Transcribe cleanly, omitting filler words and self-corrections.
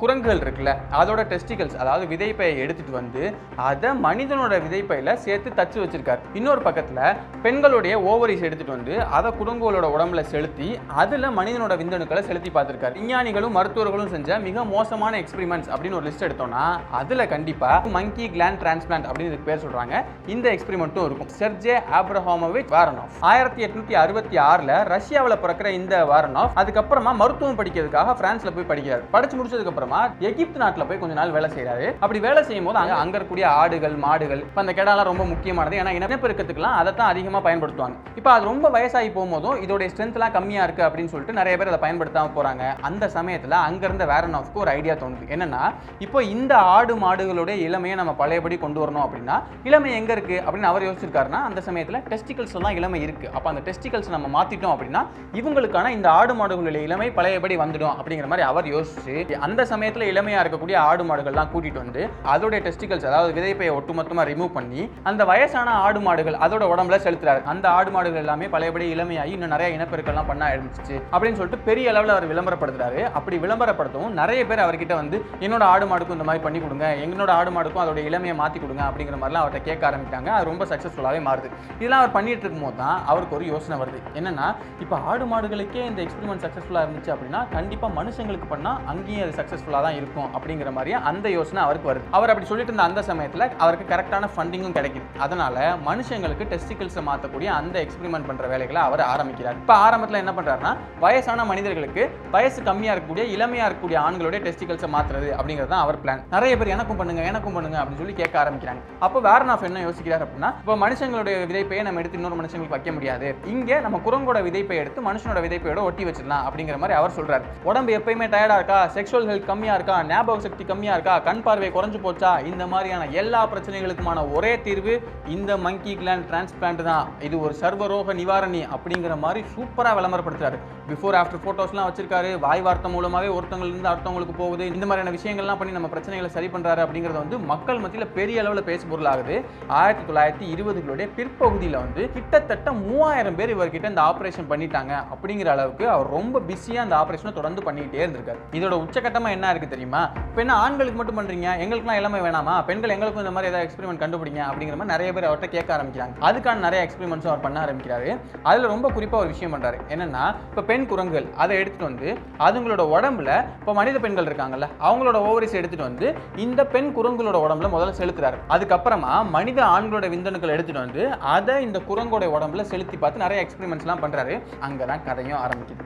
குரங்குகள் இருக்குல்ல, அதோட டெஸ்டிகல்ஸ் அதாவது விதைப்பையை எடுத்துட்டு வந்து அதை மனிதனோட விதைப்பையில சேர்த்து தச்சு வச்சிருக்காரு. இன்னொரு பக்கத்துல பெண்களுடைய ஓவரிஸ் எடுத்துட்டு வந்து அதை குரங்குகளோட உடம்புல செலுத்தி அதுல மனிதனோட விந்தணுக்களை செலுத்தி பார்த்திருக்காரு. விஞ்ஞானிகளும் மருத்துவர்களும் செஞ்ச மிக மோசமான எக்ஸ்பெரிமெண்ட்ஸ் அப்படின்னு ஒரு லிஸ்ட் எடுத்தோம்னா அதுல கண்டிப்பா மங்கி கிளாண்ட் டிரான்ஸ்பிளான்ட் அப்படின்னு பேர் சொல்றாங்க. இந்த எக்ஸ்பெரிமெண்ட்டும் இருக்கும். செர்ஜே ஆப்ரஹாமோவிச் வாரனோவ் 1866ல ரஷ்யாவில் பிறக்கிற இந்த வாரனோவ் அதுக்கப்புறமா மருத்துவம் படிக்கிறதுக்காக பிரான்ஸ்ல போய் படிக்கிறார். படிச்சு முடிச்சதுக்கு அப்புறம் எகிப்து நாட்டுல போய் கொஞ்ச நாள் வேலை செய்யறாரு. அப்படி வேலை செய்யும் போது அங்க இருக்கக்கூடிய ஆடுகள் மாடுகள் அந்த கெடாலாம் ரொம்ப முக்கியமானது. ஏன்னா இனப்பெருக்கத்துக்குலாம் அதை தான் அதிகமா பயன்படுத்துவாங்க. இப்போ அது ரொம்ப வயசாகி போகும்போதும் இதோட ஸ்ட்ரென்த் எல்லாம் கம்மியா இருக்கு அப்படின்னு சொல்லிட்டு நிறைய பேர் அதை பயன்படுத்தாம போறாங்க. அந்த சமயத்துல அங்க இருந்த வாரனோவ்க்கு ஒரு ஐடியா தோணுது. என்னன்னா இப்போ இந்த ஆடு மாடுகளுடைய இளமையை நம்ம பழையபடி கொண்டு வரணும் அப்படின்னா இளமை எங்க இருக்கு அப்படின்னு அவர் யோசிச்சிருக்காருன்னா அந்த சமயத்துல டெஸ்டிகல்ஸ் எல்லாம் இளமை இருக்கு. அப்ப அந்த டெஸ்டிகல்ஸ் நம்ம மாத்திட்டோம் அப்படின்னா இவங்களுக்கான இந்த ஆடு மாடுகளுடைய இளமை பழையபடி வந்துடும் அப்படிங்கிற மாதிரி அவர் யோசிச்சு அந்த சமயத்துல இளமையா இருக்கக்கூடிய ஆடு மாடுகள்லாம் கூட்டிட்டு வந்து அதோட டெஸ்டிகல்ஸ் அதாவது விதைப்பையை ஒட்டுமொத்தமா ரிமூவ் பண்ணி அந்த வயசான ஆடு மாடுகள் அதோட உடம்புல செலுத்துறாரு. அந்த ஆடு மாடுகள் எல்லாமே பழையபடி இளமையாகி இன்னும் நிறைய இனப்பெருக்கெல்லாம் பண்ண ஆரம்பிச்சிச்சு அப்படின்னு சொல்லிட்டு பெரிய அளவில் அவர் விளம்பரப்படுத்துறாரு. அப்படி விளம்பரப்படுத்தவும் நிறைய பேர் அவர்கிட்ட வந்து என்னோட ஆடு மாடுக்கும் இந்த மாதிரி பண்ணி கொடுங்க, எங்களோட ஆடு மாடுக்கும் அதோட இளமையை மாற்றி கொடுங்க அப்படிங்கிற மாதிரிலாம் அவர்கிட்ட கேட்க ஆரம்பிட்டாங்க. அது ரொம்ப சக்ஸஸ்ஃபுல்லாகவே மாறுது. இதெல்லாம் அவர் பண்ணிட்டு இருக்கும் போது தான் அவருக்கு ஒரு யோசனை வருது. என்னன்னா இப்போ ஆடு மாடுகளுக்கே இந்த எக்ஸ்பெரிமெண்ட் சக்ஸஸ்ஃபுல்லாக இருந்துச்சு அப்படின்னா கண்டிப்பாக மனுஷங்களுக்கு பண்ணால் அங்கேயும் அது சக்ஸஸ்ஃபுல்லாக தான் இருக்கும் அப்படிங்கிற மாதிரி அந்த யோசனை அவருக்கு வருது. அவர் அப்படி சொல்லிட்டு இருந்த அந்த சமயத்தில் அவருக்கு கரெக்டான ஃபண்டிங்கும் கிடைக்குது. அதனால மனுஷங்களுக்கு டெஸ்டிகல்ஸை மாற்றக்கூடிய அந்த எக்ஸ்பெரிமெண்ட் பண்ற வேலைகளை அவர் ஆரம்பிக்கிறார். இப்போ ஆரம்பத்தில் என்ன பண்றாருன்னா வயசான மனிதர்களுக்கு வயசு கம்மியா இருக்கக்கூடிய இளமையா இருக்கக்கூடிய ஆண்களுடைய டெஸ்டிகல்ஸை மாற்றுறது அப்படிங்கிறது தான் அவர் பிளான். நிறைய பேர் எனக்கும் பண்ணுங்க அப்படின்னு சொல்லி கேட்க ஆரம்பிக்கிறாங்க. அப்போ வாரனோவ் என்ன யோசிக்கிறார் அப்படின்னா இப்போ மனுஷங்களுடைய விதைப்பையை நம்ம எடுத்து இன்னொரு மனுஷங்களுக்கு வைக்க முடியாது, இங்கே நம்ம குரங்கோட விதைப்பை எடுத்து மனுஷனோட விதைப்பையோட ஒட்டி வச்சிடலாம் அப்படிங்கிற மாதிரி அவர் சொல்றாரு. உடம்பு எப்பயுமே டயர்டா இருக்கா, செக்ஷுவல் ஹெல்த் கம்மியா இருக்கா, ஞாபக சக்தி கம்மியா இருக்கா, கண் பார்வை குறைஞ்சு போச்சா, இந்த மாதிரியான எல்லா பிரச்சனைகளுக்குமான ஒரே தீர்வு இந்த மங்கி கிளாண்ட் டிரான்ஸ்பிளான்ட் தான். இது ஒரு சர்வரோக நிவாரணி அப்படிங்கிற மாதிரி சூப்பரா விளம்பரப்படுத்துறாரு. பிஃபோர் ஆஃப்டர் போட்டோஸ்லாம் வச்சிருக்காரு. வாய் வார்த்தை மூலமாவே ஒருத்தவங்க இருந்து அடுத்தவங்களுக்கு போகுது. இந்த மாதிரியான விஷயங்கள்லாம் பண்ணி நம்ம பிரச்சனைகளை சரி பண்றாரு அப்படிங்கிறது வந்து மக்கள் மத்தியில் பெரிய அளவில் பேசு பொருள் ஆகுது. 1920களுடைய பிற்பகுதியில் வந்து கிட்டத்தட்ட 3000 பேர் இவர்கிட்ட இந்த ஆபரேஷன் பண்ணிட்டாங்க அப்படிங்கிற அளவுக்கு அவர் ரொம்ப பிஸியா அந்த ஆபரேஷனை தொடர்ந்து பண்ணிட்டே இருந்திருக்காரு. இதோட உச்சகட்டமா என்ன இருக்கு தெரியுமா? இப்போ என்ன ஆண்களுக்கு மட்டும் பண்றீங்க, எங்களுக்குலாம் இளமை வேணாமா, பெண்கள் எங்களுக்கும் இந்த மாதிரி ஏதாவது எக்ஸ்பெரிமெண்ட் கண்டுபிடிங்க அப்படிங்கிற மாதிரி நிறைய பேர் அவர்கிட்ட கேட்க ஆரம்பிக்கிறாங்க. அதுக்கான நிறைய எக்ஸ்பெரிமெண்ட்ஸும் அவர் பண்ண ஆரம்பிக்கிறாரு. அதுல ரொம்ப குறிப்பா ஒரு விஷயம் பண்றாரு. என்னன்னா இப்போ பெண் குரங்குகள் அதை எடுத்துட்டு வந்து அதுங்களோட உடம்புல இப்போ மனித பெண்கள் இருக்காங்கல்ல அவங்களோட ஓவரிஸ் எடுத்துட்டு வந்து இந்த பெண் குரங்குகளோட உடம்புல முதல்ல செலுத்துறாரு. அதுக்கப்புறமா மனித ஆண்களோட விந்தணுக்கள் எடுத்துட்டு வந்து அதை இந்த குரங்கோட உடம்புல செலுத்தி பார்த்து நிறைய எக்ஸ்பெரிமெண்ட்ஸ் எல்லாம் பண்றாரு. அங்கதான் கதையும் ஆரம்பிக்குது.